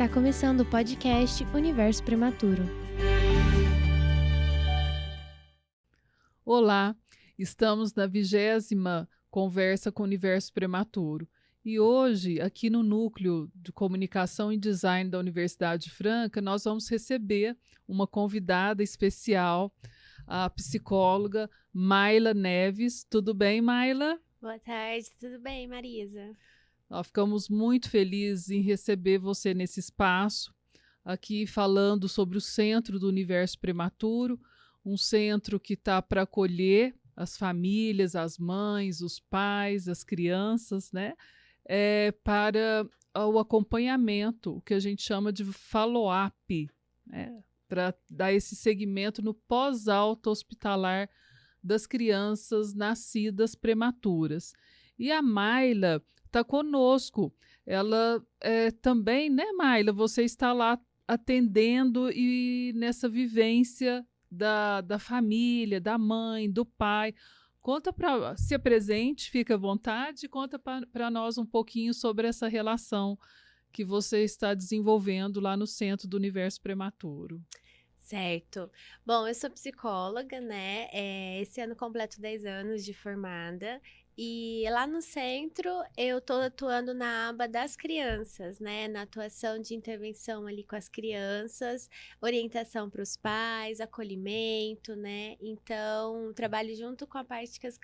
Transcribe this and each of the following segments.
Está começando o podcast Universo Prematuro. Olá, estamos na 20ª Conversa com o Universo Prematuro. E hoje, aqui no Núcleo de Comunicação e Design da Universidade Franca, nós vamos receber uma convidada especial, a psicóloga Mayla Neves. Tudo bem, Mayla? Boa tarde, tudo bem, Marisa? Nós ficamos muito felizes em receber você nesse espaço, aqui falando sobre o Centro do Universo Prematuro, um centro que está para acolher as famílias, as mães, os pais, as crianças, né? Para o acompanhamento, o que a gente chama de follow-up, né? Para dar esse segmento no pós-alta hospitalar das crianças nascidas prematuras. E a Mayla está conosco. Ela também, né, Mayla? Você está lá atendendo e nessa vivência da família, da mãe, do pai. Se apresente, fica à vontade, conta para nós um pouquinho sobre essa relação que você está desenvolvendo lá no Centro do Universo Prematuro. Certo. Bom, eu sou psicóloga, né? Esse ano completo 10 anos de formada. E lá no centro eu estou atuando na aba das crianças, né? Na atuação de intervenção ali com as crianças, orientação para os pais, acolhimento, né? Então, trabalho junto com a parte que as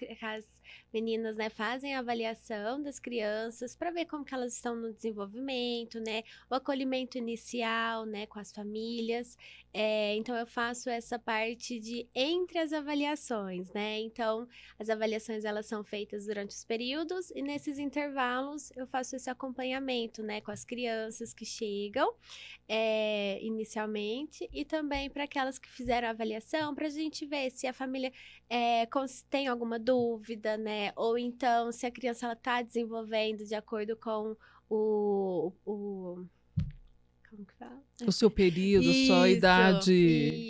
meninas, né, fazem a avaliação das crianças para ver como que elas estão no desenvolvimento, né? O acolhimento inicial, né, com as famílias. Então, eu faço essa parte de entre as avaliações, né? Então, as avaliações, elas são feitas durante os períodos e nesses intervalos eu faço esse acompanhamento, né, com as crianças que chegam inicialmente e também para aquelas que fizeram a avaliação, para a gente ver se a família tem alguma dúvida, né, ou então se a criança está desenvolvendo de acordo com como que fala? O seu período, sua idade.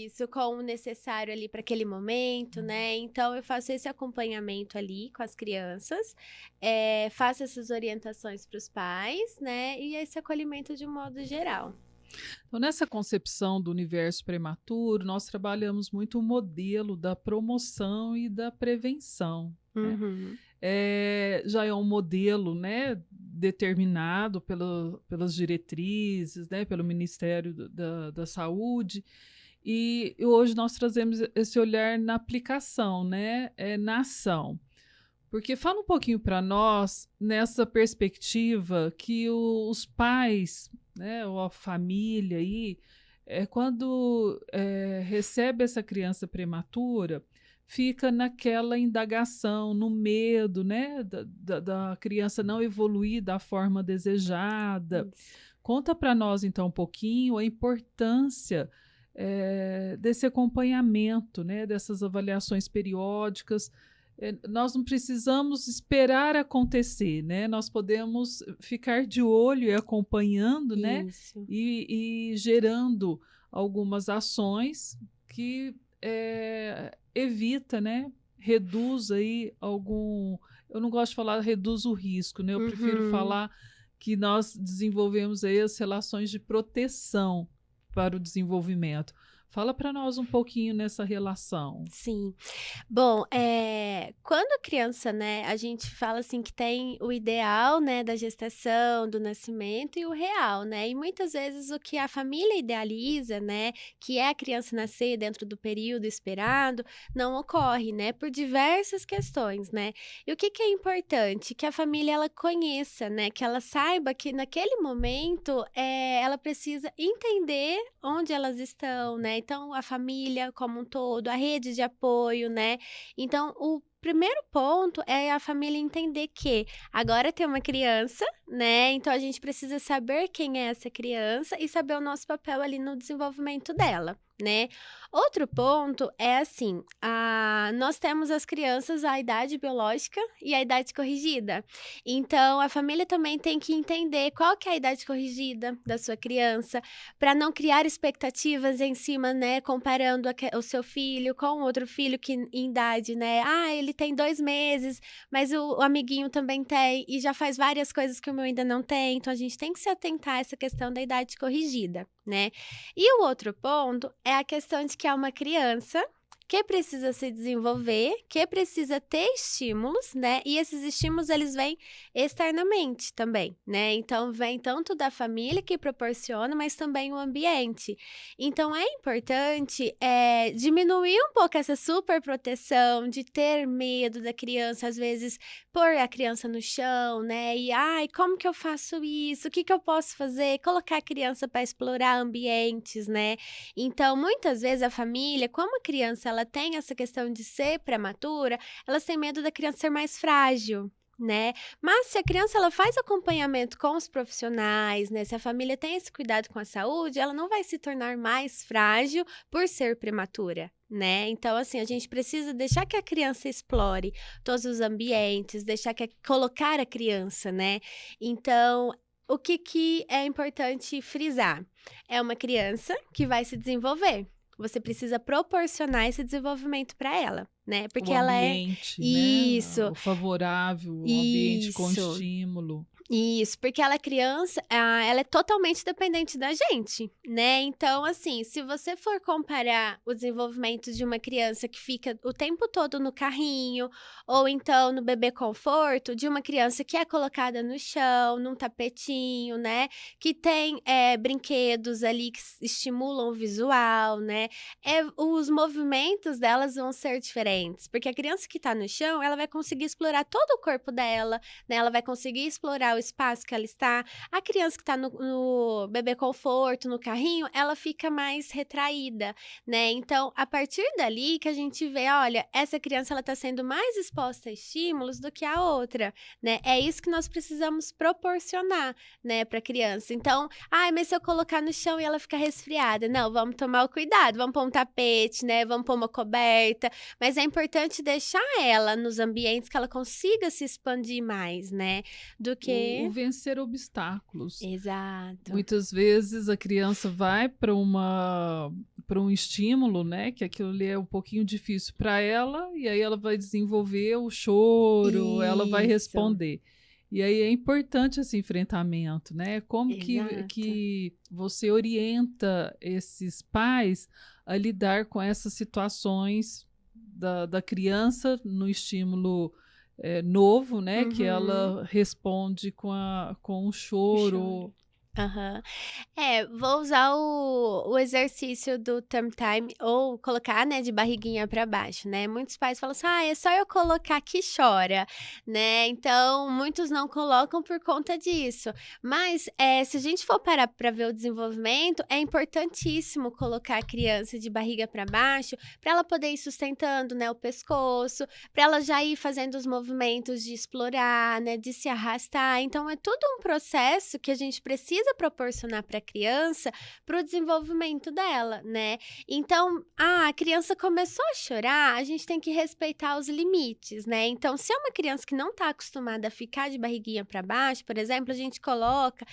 Isso, com o necessário ali para aquele momento, né? Então, eu faço esse acompanhamento ali com as crianças, faço essas orientações para os pais, né? E esse acolhimento de um modo geral. Então, nessa concepção do universo prematuro, nós trabalhamos muito o modelo da promoção e da prevenção. Uhum. Já é um modelo, né, determinado pelas diretrizes, né, pelo Ministério da Saúde, e hoje nós trazemos esse olhar na aplicação, né, na ação. Porque fala um pouquinho para nós nessa perspectiva que os pais, né, ou a família aí, quando recebe essa criança prematura, fica naquela indagação, no medo, né, da criança não evoluir da forma desejada. Isso. Conta para nós, então, um pouquinho a importância desse acompanhamento, né, dessas avaliações periódicas. Nós não precisamos esperar acontecer, né? Nós podemos ficar de olho e acompanhando, né? E gerando algumas ações que evita, né? Reduz aí eu não gosto de falar reduz o risco, né? Eu prefiro falar que nós desenvolvemos aí as relações de proteção para o desenvolvimento. Fala para nós um pouquinho nessa relação. Sim. Bom, quando a criança, né, a gente fala assim que tem o ideal, né, da gestação, do nascimento e o real, né? E muitas vezes o que a família idealiza, né, que é a criança nascer dentro do período esperado, não ocorre, né, por diversas questões, né? E o que é importante? Que a família ela conheça, né, que ela saiba que naquele momento ela precisa entender onde elas estão, né? Então, a família como um todo, a rede de apoio, né? Então, o primeiro ponto é a família entender que agora tem uma criança, né? Então, a gente precisa saber quem é essa criança e saber o nosso papel ali no desenvolvimento dela, né? Outro ponto é assim, nós temos as crianças a idade biológica e a idade corrigida. Então, a família também tem que entender qual que é a idade corrigida da sua criança, para não criar expectativas em cima, né, comparando o seu filho com outro filho que em idade, né, ele tem 2 meses, mas o amiguinho também tem, e já faz várias coisas que o meu ainda não tem, então a gente tem que se atentar a essa questão da idade corrigida, né. E o outro ponto é a questão de que é uma criança que precisa se desenvolver, que precisa ter estímulos, né, e esses estímulos eles vêm externamente também, né, então vem tanto da família que proporciona, mas também o ambiente. Então é importante, diminuir um pouco essa superproteção, de ter medo da criança, às vezes pôr a criança no chão, né, e: "Ai, como que eu faço isso? O que que eu posso fazer?" Colocar a criança para explorar ambientes, né. Então, muitas vezes a família, como a criança ela tem essa questão de ser prematura, elas têm medo da criança ser mais frágil, né. Mas se a criança ela faz acompanhamento com os profissionais, né, se a família tem esse cuidado com a saúde, ela não vai se tornar mais frágil por ser prematura, né. Então, assim, a gente precisa deixar que a criança explore todos os ambientes, deixar que colocar a criança, né. Então, o que que é importante frisar? É uma criança que vai se desenvolver. Você precisa proporcionar esse desenvolvimento para ela, né, porque O ela é ambiente, né, isso, o favorável, o ambiente com isso. estímulo. Isso, porque ela é criança, ela é totalmente dependente da gente, né. Então, assim, se você for comparar o desenvolvimento de uma criança que fica o tempo todo no carrinho, ou então no bebê conforto, de uma criança que é colocada no chão, num tapetinho, né, que tem, brinquedos ali que estimulam o visual, né, os movimentos delas vão ser diferentes, porque a criança que tá no chão, ela vai conseguir explorar todo o corpo dela, né, ela vai conseguir explorar o espaço que ela está. A criança que está no bebê conforto, no carrinho, ela fica mais retraída, né. Então, a partir dali que a gente vê: "Olha, essa criança ela está sendo mais exposta a estímulos do que a outra", né. É isso que nós precisamos proporcionar, né, pra criança. Então: "Ai, mas se eu colocar no chão e ela ficar resfriada", não, vamos tomar o cuidado, vamos pôr um tapete, né, vamos pôr uma coberta, mas é importante deixar ela nos ambientes que ela consiga se expandir mais, né, do que O vencer obstáculos. exato. Muitas vezes a criança vai para um estímulo, né, que aquilo ali é um pouquinho difícil para ela, e aí ela vai desenvolver o choro, ela vai Isso, responder. E aí é importante esse enfrentamento, né, como exato. que você orienta esses pais a lidar com essas situações da criança no estímulo novo, né, que Uhum. ela responde com o O choro. choro. Aham. Vou usar o exercício do thumb time ou colocar, né, de barriguinha para baixo, né. Muitos pais falam assim: "Ah, é só eu colocar que chora", né. Então, muitos não colocam por conta disso. Mas, se a gente for parar para ver o desenvolvimento, é importantíssimo colocar a criança de barriga para baixo, para ela poder ir sustentando, né, o pescoço, para ela já ir fazendo os movimentos de explorar, né, de se arrastar. Então é tudo um processo que a gente precisa proporcionar para a criança, para o desenvolvimento dela, né. Então, a criança começou a chorar, a gente tem que respeitar os limites, né. Então, se é uma criança que não está acostumada a ficar de barriguinha para baixo, por exemplo, a gente coloca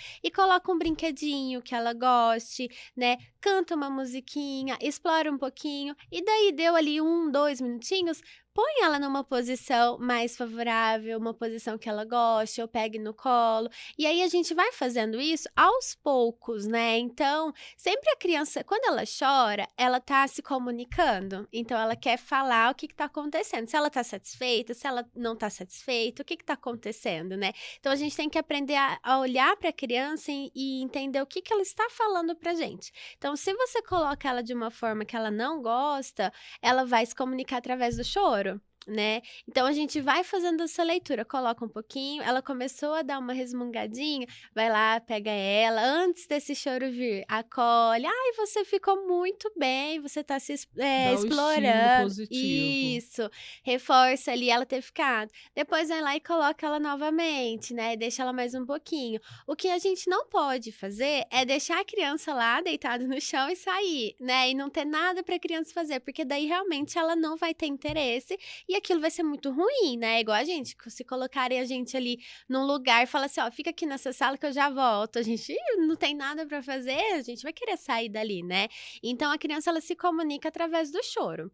um brinquedinho que ela goste, né, canta uma musiquinha, explora um pouquinho, e daí deu ali 2 minutinhos, põe ela numa posição mais favorável, uma posição que ela goste, ou pegue no colo, e aí a gente vai fazendo isso aos poucos, né. Então, sempre a criança quando ela chora, ela tá se comunicando, então ela quer falar o que que tá acontecendo, se ela tá satisfeita, se ela não tá satisfeita, o que que tá acontecendo, né. Então a gente tem que aprender a olhar para a criança e entender o que que ela está falando pra gente. Então, se você coloca ela de uma forma que ela não gosta, ela vai se comunicar através do choro, né. Então a gente vai fazendo essa leitura, coloca um pouquinho, ela começou a dar uma resmungadinha, vai lá, pega ela, antes desse choro vir, acolhe: "Ai, você ficou muito bem, você tá Dá o estímulo explorando", positivo. isso, reforça ali ela ter ficado. Depois vai lá e coloca ela novamente, né, deixa ela mais um pouquinho. O que a gente não pode fazer é deixar a criança lá deitada no chão e sair, né, e não ter nada para a criança fazer, porque daí realmente ela não vai ter interesse e aquilo vai ser muito ruim, né, igual a gente, se colocarem a gente ali num lugar e falar assim: "Ó, fica aqui nessa sala que eu já volto", a gente não tem nada pra fazer, a gente vai querer sair dali, né. Então a criança ela se comunica através do choro.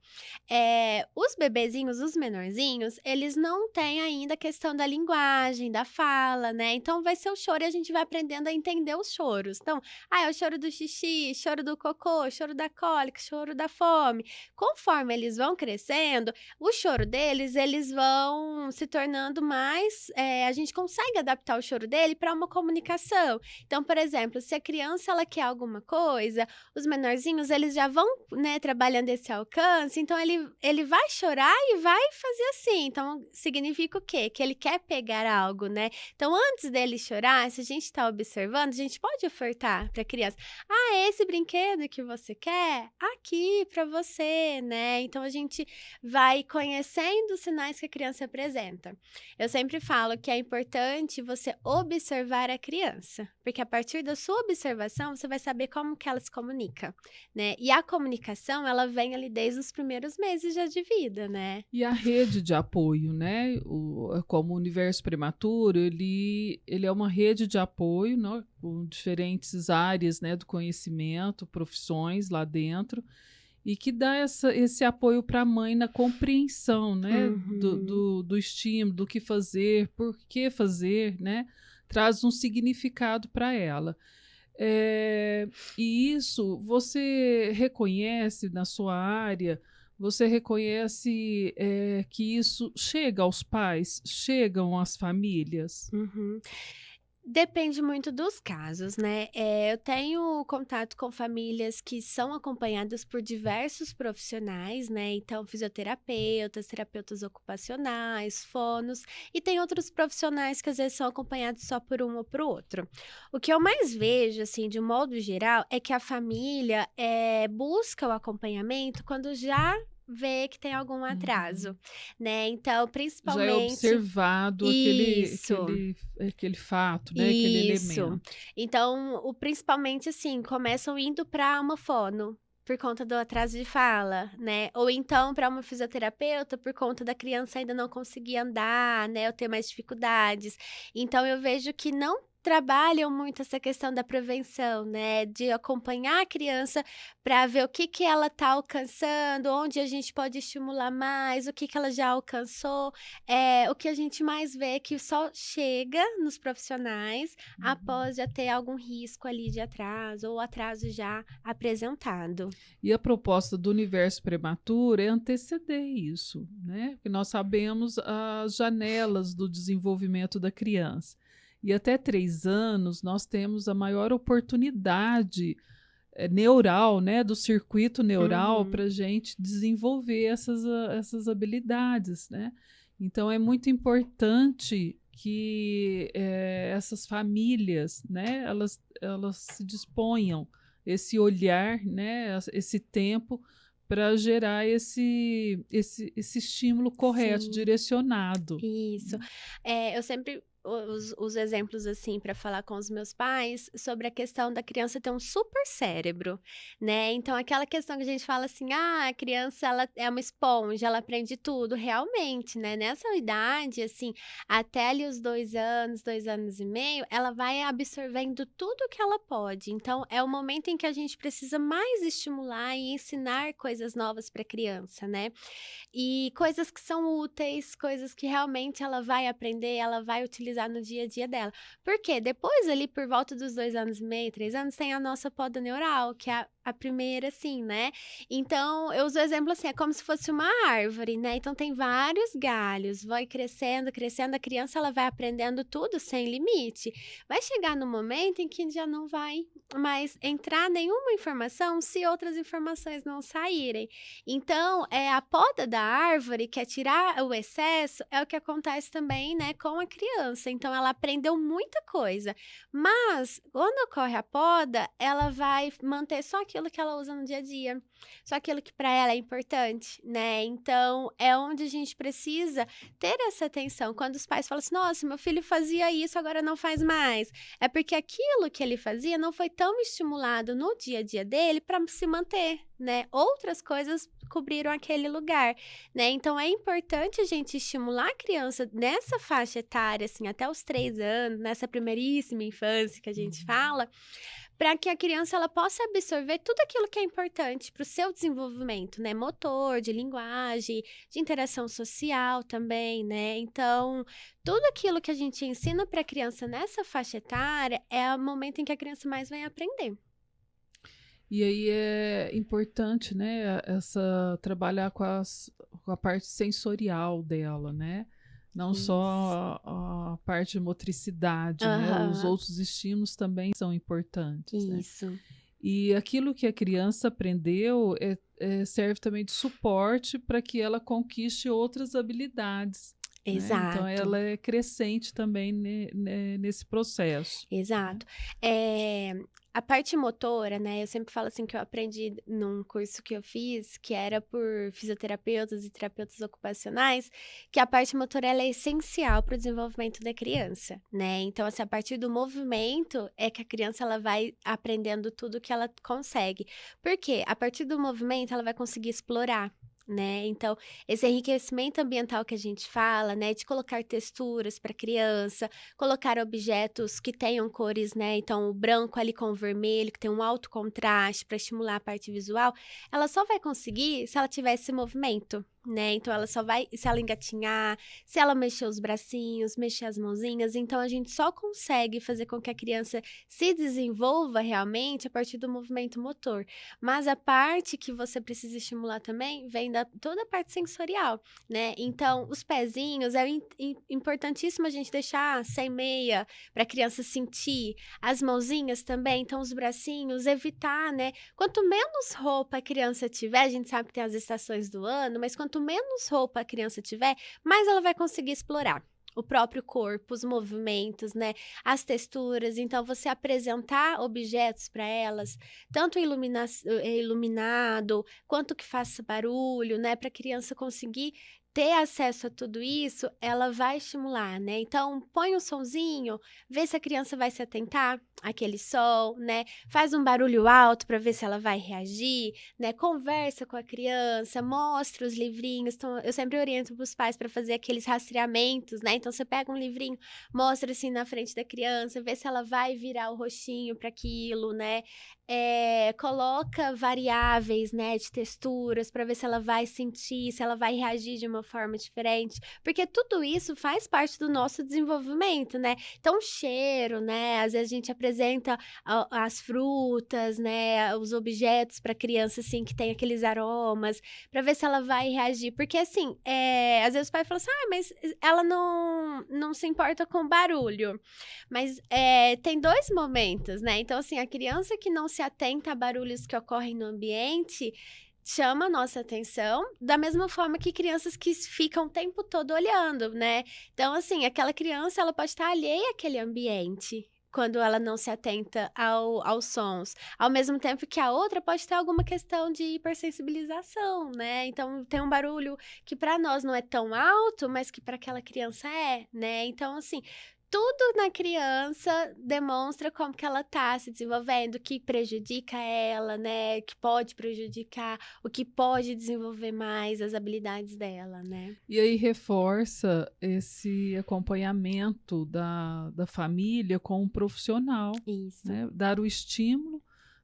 Os bebezinhos, os menorzinhos, eles não têm ainda a questão da linguagem, da fala, né, então vai ser o choro e a gente vai aprendendo a entender os choros. Então, é o choro do xixi, choro do cocô, choro da cólica, choro da fome. Conforme eles vão crescendo, o choro deles, eles vão se tornando mais, a gente consegue adaptar o choro dele para uma comunicação. Então, por exemplo, se a criança ela quer alguma coisa, os menorzinhos eles já vão, né, trabalhando esse alcance, então ele vai chorar e vai fazer assim, então significa o quê? Que ele quer pegar algo, né. Então antes dele chorar, se a gente está observando, a gente pode ofertar para a criança: "Ah, é esse brinquedo que você quer? Aqui para você", né. Então a gente vai conhecendo os sinais que a criança apresenta. Eu sempre falo que é importante você observar a criança, porque a partir da sua observação, você vai saber como que ela se comunica, né. E a comunicação, ela vem ali desde os primeiros meses já de vida, né. E a rede de apoio, né, como o Universo Prematuro, ele é uma rede de apoio, né, com diferentes áreas, né, do conhecimento, profissões lá dentro, e que dá esse apoio para a mãe na compreensão, né, Uhum. do estímulo, do que fazer, por que fazer, né, traz um significado para ela. Eh, e isso você reconhece na sua área, você reconhece, que isso chega aos pais, chegam às famílias? Uhum. Depende muito dos casos, né. Eu tenho contato com famílias que são acompanhadas por diversos profissionais, né, então fisioterapeutas, terapeutas ocupacionais, fonos, e tem outros profissionais que às vezes são acompanhados só por um ou por outro. O que eu mais vejo, assim, de um modo geral, é que a família, busca o acompanhamento quando já vê que tem algum atraso, Uhum. né, então Já é principalmente observado isso. aquele fato, né, aquele Isso. elemento. Então, o principalmente, assim, começam indo para uma fono, por conta do atraso de fala, né, ou então para uma fisioterapeuta por conta da criança ainda não conseguir andar, né, ou ter mais dificuldades. Então eu vejo que não trabalham muito essa questão da prevenção, né, de acompanhar a criança para ver o que que ela está alcançando, onde a gente pode estimular mais, o que que ela já alcançou. O que a gente mais vê é que só chega nos profissionais Uhum. após já ter algum risco ali de atraso ou atraso já apresentado. E a proposta do Universo Prematuro é anteceder isso, né, porque nós sabemos as janelas do desenvolvimento da criança. E até 3 anos nós temos a maior oportunidade, neural, né, do circuito neural Uhum. pra gente desenvolver essas habilidades, né. Então é muito importante que, essas famílias, né, elas se disponham, esse olhar, né, esse tempo para gerar esse estímulo correto, Sim. direcionado, Isso. né. Eu sempre os exemplos, assim, para falar com os meus pais sobre a questão da criança ter um super cérebro, né, então aquela questão que a gente fala assim: "Ah, a criança ela é uma esponja, ela aprende tudo", realmente, né, nessa idade, assim, até ali os 2 anos e meio, ela vai absorvendo tudo que ela pode, então é o momento em que a gente precisa mais estimular e ensinar coisas novas pra criança, né. E coisas que são úteis, coisas que realmente ela vai aprender, ela vai utilizar no dia a dia dela. Porque depois ali por volta dos 2 anos e meio, 3 anos, tem a nossa poda neural, que é a primeira, assim, né. Então eu uso o exemplo assim, é como se fosse uma árvore, né, então tem vários galhos, vai crescendo, crescendo, a criança ela vai aprendendo tudo sem limite. Vai chegar no momento em que já não vai mais entrar nenhuma informação se outras informações não saírem. Então, a poda da árvore, que é tirar o excesso, é o que acontece também, né, com a criança. Então, ela aprendeu muita coisa, mas quando ocorre a poda, ela vai manter só aquilo que ela usa no dia a dia, só aquilo que para ela é importante, né. Então é onde a gente precisa ter essa atenção. Quando os pais falam assim: "Nossa, meu filho fazia isso, agora não faz mais", é porque aquilo que ele fazia não foi tão estimulado no dia a dia dele para se manter, né. Outras coisas cobriram aquele lugar, né. Então é importante a gente estimular a criança nessa faixa etária, assim, até os 3 anos, nessa primeiríssima infância que a gente Uhum. fala, para que a criança ela possa absorver tudo aquilo que é importante para o seu desenvolvimento, né, motor, de linguagem, de interação social também, né. Então, tudo aquilo que a gente ensina para a criança nessa faixa etária é o momento em que a criança mais vai aprender. E aí é importante, né, essa trabalhar com a parte sensorial dela, né, não Isso. só a parte de motricidade, né, os Aham. outros estímulos também são importantes, né. Isso. E aquilo que a criança aprendeu, serve também de suporte para que ela conquiste outras habilidades, né, então Exato. ela é crescente também nesse processo, né. Exato. Eh, a parte motora, né, eu sempre falo assim que eu aprendi num curso que eu fiz, que era por fisioterapeutas e terapeutas ocupacionais, que a parte motora ela é essencial para o desenvolvimento da criança, né. Então, assim, a partir do movimento é que a criança ela vai aprendendo tudo que ela consegue. Por quê? A partir do movimento ela vai conseguir explorar, né. Então, esse enriquecimento ambiental que a gente fala, né, de colocar texturas para a criança, colocar objetos que tenham cores, né, então o branco ali com o vermelho, que tem um alto contraste para estimular a parte visual, ela só vai conseguir se ela tiver esse movimento, né, então ela só vai se ela engatinhar, se ela mexer os bracinhos, mexer as mãozinhas, então a gente só consegue fazer com que a criança se desenvolva realmente a partir do movimento motor. Mas a parte que você precisa estimular também vem da toda a parte sensorial, né, então os pezinhos é importantíssimo a gente deixar sem meia, para a criança sentir, as mãozinhas também, então os bracinhos, evitar, né, quanto menos roupa a criança tiver, a gente sabe que tem as estações do ano, mas quanto menos roupa a criança tiver, mais ela vai conseguir explorar o próprio corpo, os movimentos, né, as texturas, então você apresentar objetos para elas, tanto iluminado, quanto que faça barulho, né, para a criança conseguir ter acesso a tudo isso, ela vai estimular, né. Então põe um sonzinho, vê se a criança vai se atentar àquele som, né, faz um barulho alto para ver se ela vai reagir, né, conversa com a criança, mostra os livrinhos, então eu sempre oriento para os pais para fazer aqueles rastreamentos, né, então você pega um livrinho, mostra assim na frente da criança, vê se ela vai virar o rostinho para aquilo, né, coloca variáveis, né, de texturas para ver se ela vai sentir, se ela vai reagir de uma forma diferente, porque tudo isso faz parte do nosso desenvolvimento, né. Então o cheiro, né, às vezes a gente apresenta as frutas, né, os objetos para criança, assim, que tem aqueles aromas, para ver se ela vai reagir, porque assim, às vezes o pai fala assim: "Ah, mas ela não se importa com barulho", mas, tem 2 momentos, né, então assim, a criança que não se atenta a barulhos que ocorrem no ambiente, chama a nossa atenção, da mesma forma que crianças que ficam o tempo todo olhando, né. Então assim, aquela criança ela pode estar alheia àquele ambiente, quando ela não se atenta aos sons, ao mesmo tempo que a outra pode ter alguma questão de hipersensibilização, né, então tem um barulho que para nós não é tão alto, mas que para aquela criança é, né, então assim, tudo na criança demonstra como que ela tá se desenvolvendo, o que prejudica ela, né, que pode prejudicar, o que pode desenvolver mais as habilidades dela, né. E aí reforça esse acompanhamento da família com um profissional, Isso. né, dar o estímulo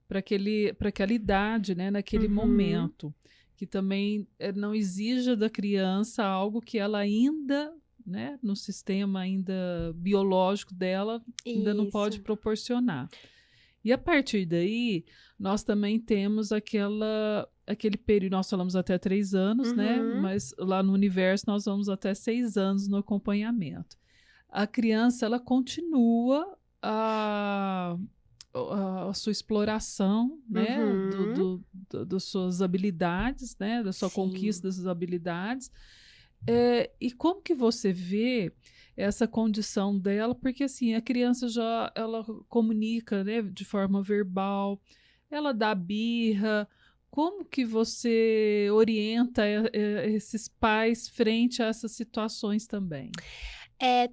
para aquela idade, né, naquele Uhum. momento, que também, não exija da criança algo que ela ainda, né, no sistema ainda biológico dela, ainda não pode Isso. proporcionar. E a partir daí, nós também temos aquele período, nós falamos até 3 anos, né, Uhum. mas lá no universo nós vamos até 6 anos no acompanhamento. A criança ela continua a sua exploração, né, Uhum. das suas habilidades, né, da sua Sim. conquista das suas habilidades. E como que você vê essa condição dela? Porque, assim, a criança já ela comunica, né, de forma verbal, ela dá birra? Como que você orienta esses pais frente a essas situações também?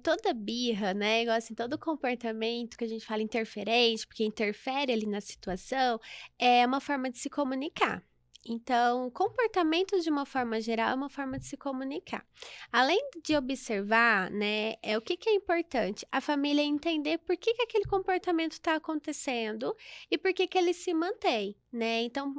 Toda birra, né, igual assim, todo comportamento que a gente fala interferente, porque interfere ali na situação, é uma forma de se comunicar. Então, comportamentos de uma forma geral é uma forma de se comunicar. Além de observar, né, o que que é importante? A família entender por que que aquele comportamento está acontecendo e por que que ele se mantém, né. Então,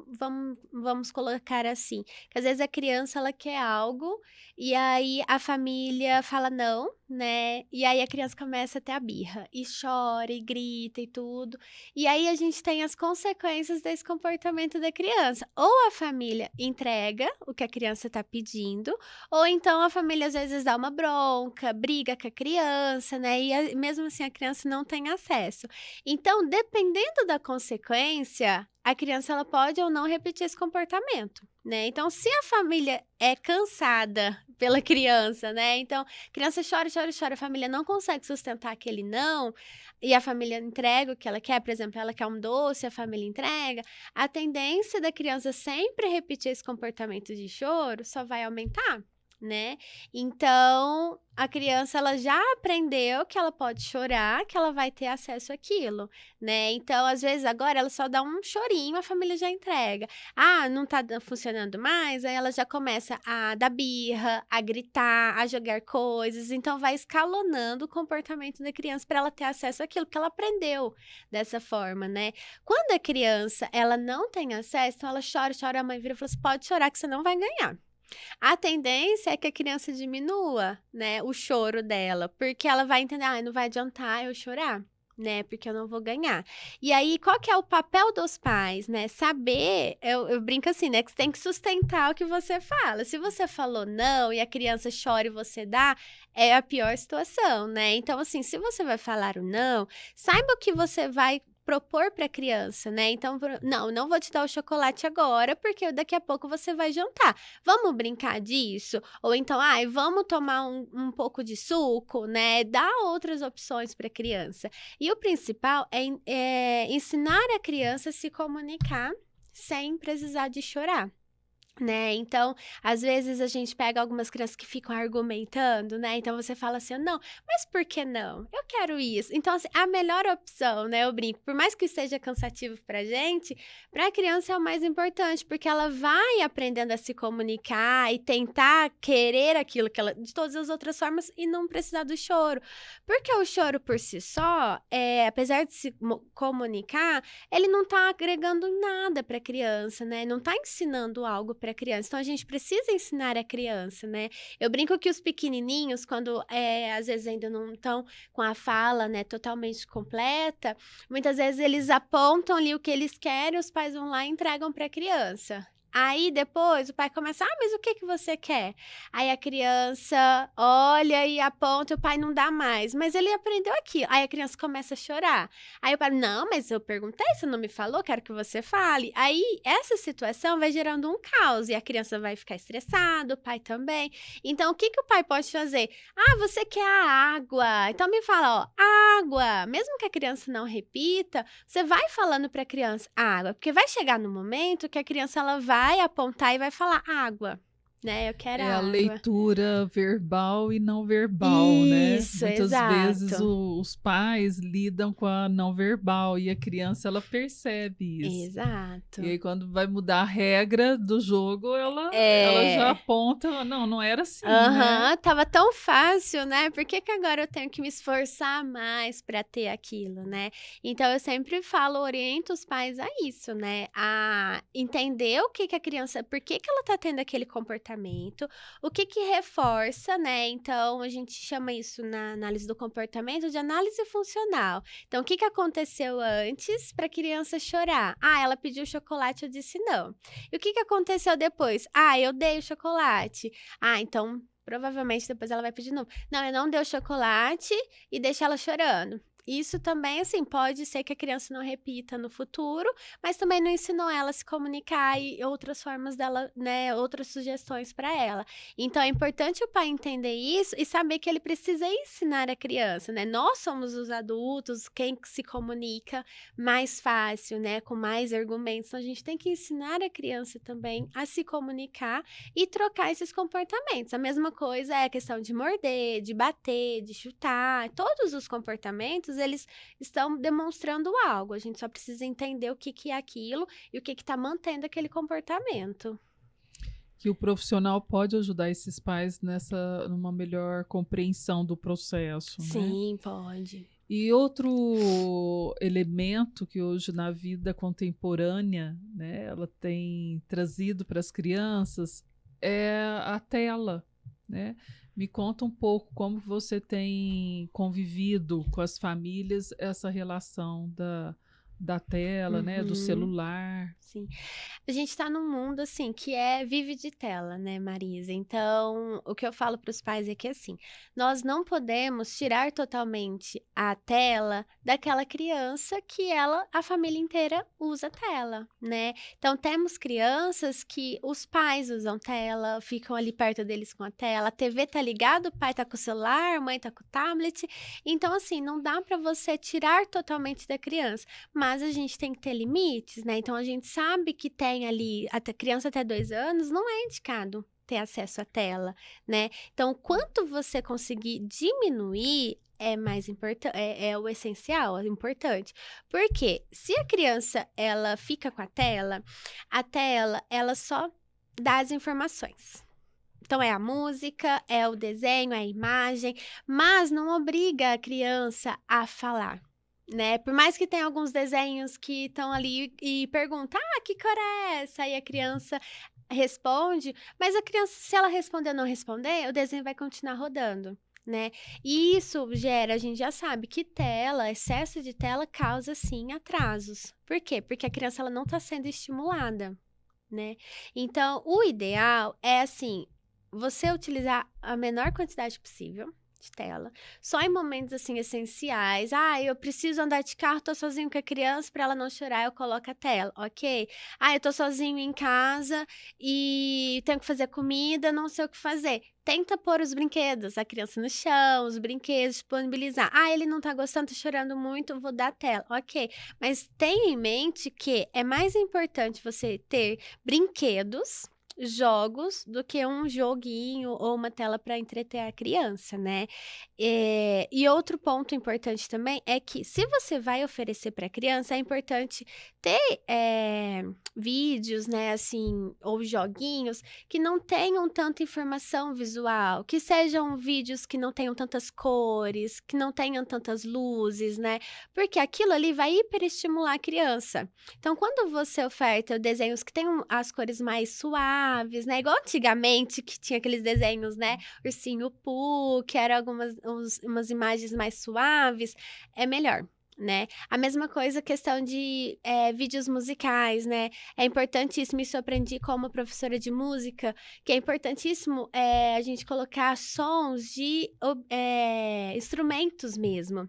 vamos colocar assim, que às vezes a criança ela quer algo e aí a família fala não, né, e aí a criança começa a ter a birra, e chora, e grita e tudo, e aí a gente tem as consequências desse comportamento da criança. Ou a família entrega o que a criança está pedindo, ou então a família às vezes dá uma bronca, briga com a criança, né, e mesmo assim a criança não tem acesso. Então, dependendo da consequência, a criança ela pode ou não repetir esse comportamento, né. Então, se a família é cansada pela criança, né, então a criança chora, chora, chora, a família não consegue sustentar aquele não, e a família entrega o que ela quer, por exemplo, ela quer um doce, a família entrega, a tendência da criança sempre repetir esse comportamento de choro só vai aumentar, né. Então, a criança ela já aprendeu que ela pode chorar, que ela vai ter acesso àquilo, né. Então, às vezes, agora ela só dá um chorinho, a família já entrega. Ah, não tá funcionando mais, aí ela já começa a dar birra, a gritar, a jogar coisas, então vai escalonando o comportamento da criança para ela ter acesso àquilo, porque ela aprendeu dessa forma, né. Quando a criança, ela não tem acesso, então ela chora, chora, a mãe vira e fala assim: "Pode chorar que você não vai ganhar". A tendência é que a criança diminua, né, o choro dela, porque ela vai entender: "Ai, não vai adiantar eu chorar, né, porque eu não vou ganhar". E aí, qual que é o papel dos pais, né, saber eu brinco assim, né, que você tem que sustentar o que você fala. Se você falou não e a criança chora e você dá, é a pior situação, né. Então, assim, se você vai falar o não, saiba o que você vai propor para a criança, né. Então, "Não, não vou te dar o chocolate agora, porque daqui a pouco você vai jantar. Vamos brincar disso?" Ou então, "Ai, vamos tomar um pouco de suco?", né, dá outras opções pra criança. E o principal é ensinar a criança a se comunicar sem precisar de chorar. Né, então, às vezes a gente pega algumas crianças que ficam argumentando, né, então você fala assim: "Não, mas por que não? Eu quero isso". Então, assim, a melhor opção, né, eu brinco, por mais que seja cansativo pra gente, pra criança é o mais importante, porque ela vai aprendendo a se comunicar e tentar querer aquilo que ela de todas as outras formas e não precisar do choro. Porque o choro por si só, apesar de se comunicar, ele não tá agregando em nada pra criança, né, não tá ensinando algo pra criança, então a gente precisa ensinar a criança, né. Eu brinco que os pequenininhos quando, às vezes ainda não estão com a fala, né, totalmente completa, muitas vezes eles apontam ali o que eles querem, os pais vão lá e entregam pra criança. Aí depois o pai começa: "Ah, mas o que que você quer?". Aí a criança olha e aponta, o pai não dá mais, mas ele aprendeu aquilo, aí a criança começa a chorar. Aí o pai: "Não, mas eu perguntei, você não me falou, quero que você fale". Aí essa situação vai gerando um caos e a criança vai ficar estressada, o pai também. Então o que que o pai pode fazer? "Ah, você quer a água? Então me fala, ó, água". Mesmo que a criança não repita, você vai falando para a criança água, porque vai chegar no momento que a criança ela vai apontar e vai falar água, né, "Eu quero É a água". leitura verbal e não verbal, né. Isso, Muitas vezes exato. os pais lidam com a não verbal e a criança ela percebe isso. E Exato. aí quando vai mudar a regra do jogo, ela já É. aponta: "Não, não era assim, né". Aham, estava tão fácil, né, por que que agora eu tenho que me esforçar mais para ter aquilo, né. Então eu sempre falo, oriento os pais a isso, né, a entender o que que a criança por que que ela tá tendo aquele comportamento, o que que reforça, né, então a gente chama isso na análise do comportamento de análise funcional. Então o que que aconteceu antes para a criança chorar? Ah, ela pediu chocolate, eu disse não. E o que que aconteceu depois? Ah, eu dei o chocolate. Ah, então provavelmente depois ela vai pedir de novo. Não, eu não dei o chocolate e deixei ela chorando. isso também, assim, pode ser que a criança não repita no futuro, mas também não ensinou ela a se comunicar e outras formas dela, né, outras sugestões para ela. Então é importante o pai entender isso e saber que ele precisa ensinar a criança, né? Nós somos os adultos, quem que se comunica mais fácil, né, com mais argumentos. Então a gente tem que ensinar a criança também a se comunicar e trocar esses comportamentos. A mesma coisa é a questão de morder, de bater, de chutar. Todos os comportamentos, eles estão demonstrando algo. A gente só precisa entender o que que é aquilo e o que está mantendo aquele comportamento. Que o profissional pode ajudar esses pais numa melhor compreensão do processo, né? Sim, pode. E outro elemento que hoje na vida contemporânea, né, ela tem trazido para as crianças é a tela, né? Me conta um pouco como você tem convivido com as famílias essa relação da tela, né, do Uhum. celular. Sim. A gente tá num mundo, assim, que vive de tela, né, Marisa? Então, o que eu falo para os pais é que, assim, nós não podemos tirar totalmente a tela daquela criança que a família inteira usa tela, né? Então, temos crianças que os pais usam tela, ficam ali perto deles com a tela, a TV tá ligada, o pai tá com o celular, a mãe tá com o tablet. Então, assim, não dá para você tirar totalmente da criança, mas a gente tem que ter limites, né? Então a gente sabe que tem ali, até criança até 2 anos, não é indicado ter acesso à tela, né? Então, quanto você conseguir diminuir é mais importante, é o essencial, é importante. Porque se a criança ela fica com a tela ela só dá as informações. Então é a música, é o desenho, é a imagem, mas não obriga a criança a falar, né? Por mais que tenha alguns desenhos que estão ali e pergunta: "Ah, que cor é essa?" E a criança responde, mas a criança, se ela responder ou não responder, o desenho vai continuar rodando, né? E isso gera, a gente já sabe que tela, excesso de tela causa sim atrasos. Por quê? Porque a criança ela não está sendo estimulada, né? Então, o ideal é assim, você utilizar a menor quantidade possível de tela, só em momentos assim essenciais. Ah, eu preciso andar de carro, tô sozinho com a criança, para ela não chorar, eu coloco a tela, ok? Ah, eu tô sozinho em casa e tenho que fazer comida, não sei o que fazer. Tenta pôr os brinquedos, a criança no chão, os brinquedos, disponibilizar. Ah, ele não tá gostando, tá chorando muito, vou dar tela, ok? Mas tenha em mente que é mais importante você ter brinquedos, jogos, do que um joguinho ou uma tela para entreter a criança, né. E outro ponto importante também é que, se você vai oferecer para a criança, é importante ter, vídeos, né, assim, ou joguinhos que não tenham tanta informação visual, que sejam vídeos que não tenham tantas cores, que não tenham tantas luzes, né, porque aquilo ali vai hiperestimular a criança. Então, quando você oferta desenhos que tenham as cores mais suaves, né, igual antigamente que tinha aqueles desenhos, né, Ursinho Pooh, que era umas imagens mais suaves, é melhor, né. A mesma coisa, questão de, vídeos musicais, né, é importantíssimo, isso eu aprendi como professora de música, que é importantíssimo, a gente colocar sons de instrumentos mesmo.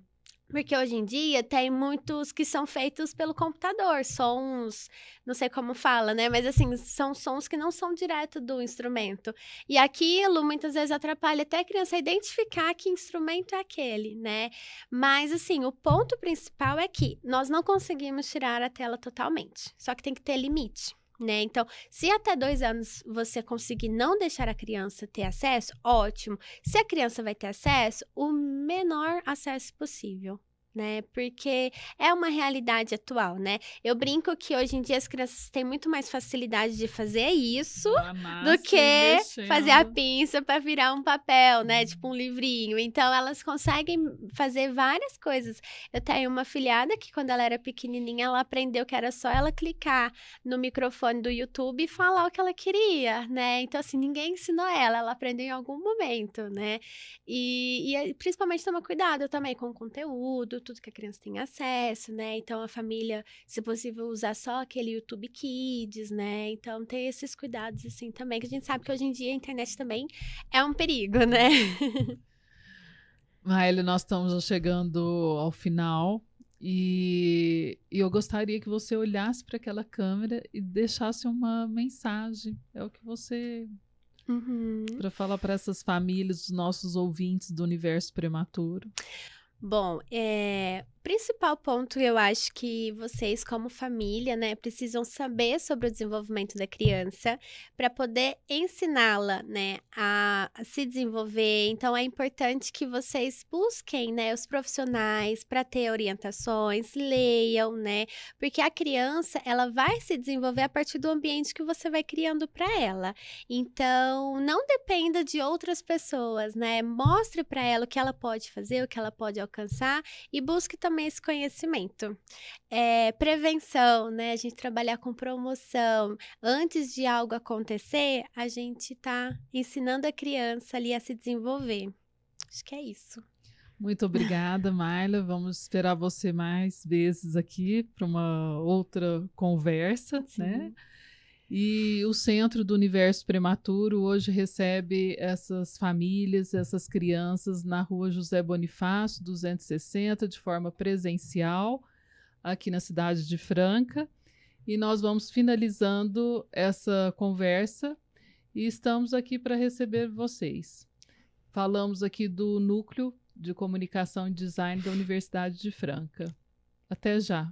Porque hoje em dia tem muitos que são feitos pelo computador, sons, não sei como fala, né, mas assim, são sons que não são direto do instrumento. E aquilo muitas vezes atrapalha até a criança identificar que instrumento é aquele, né. Mas assim, o ponto principal é que nós não conseguimos tirar a tela totalmente, só que tem que ter limite, né. Então, se até 2 anos você conseguir não deixar a criança ter acesso, ótimo. Se a criança vai ter acesso, o menor acesso possível, né, porque é uma realidade atual, né. Eu brinco que hoje em dia as crianças têm muito mais facilidade de fazer isso, Já do nasce que fazer a mexendo. pinça para virar um papel, né, tipo um livrinho. Então elas conseguem fazer várias coisas. Eu tenho uma filhada que, quando ela era pequenininha, ela aprendeu que era só ela clicar no microfone do YouTube e falar o que ela queria, né. Então assim, ninguém ensinou ela aprendeu em algum momento, né. E principalmente tomar cuidado também com o conteúdo, tudo que a criança tem acesso, né. Então a família, se possível, usar só aquele YouTube Kids, né. Então ter esses cuidados, assim, também, que a gente sabe que hoje em dia a internet também é um perigo, né. Maíla, nós estamos já chegando ao final e eu gostaria que você olhasse para aquela câmera e deixasse uma mensagem. É o que você Uhum. para falar para essas famílias, os nossos ouvintes do Universo Prematuro. Bom, principal ponto eu acho que vocês como família, né, precisam saber sobre o desenvolvimento da criança para poder ensiná-la, né, a se desenvolver. Então é importante que vocês busquem, né, os profissionais para ter orientações, leiam, né, porque a criança ela vai se desenvolver a partir do ambiente que você vai criando para ela. Então não dependa de outras pessoas, né, mostre para ela o que ela pode fazer, o que ela pode alcançar e busque também esse conhecimento. Prevenção, né, a gente trabalhar com promoção. Antes de algo acontecer, a gente tá ensinando a criança ali a se desenvolver. Acho que é isso. Muito obrigada, Maíla. Vamos esperar você mais vezes aqui para uma outra conversa, né? Sim. E o Centro do Universo Prematuro hoje recebe essas famílias, essas crianças na Rua José Bonifácio, 260, de forma presencial, aqui na cidade de Franca. E nós vamos finalizando essa conversa e estamos aqui para receber vocês. Falamos aqui do Núcleo de Comunicação e Design da Universidade de Franca. Até já!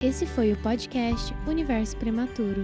Esse foi o podcast Universo Prematuro.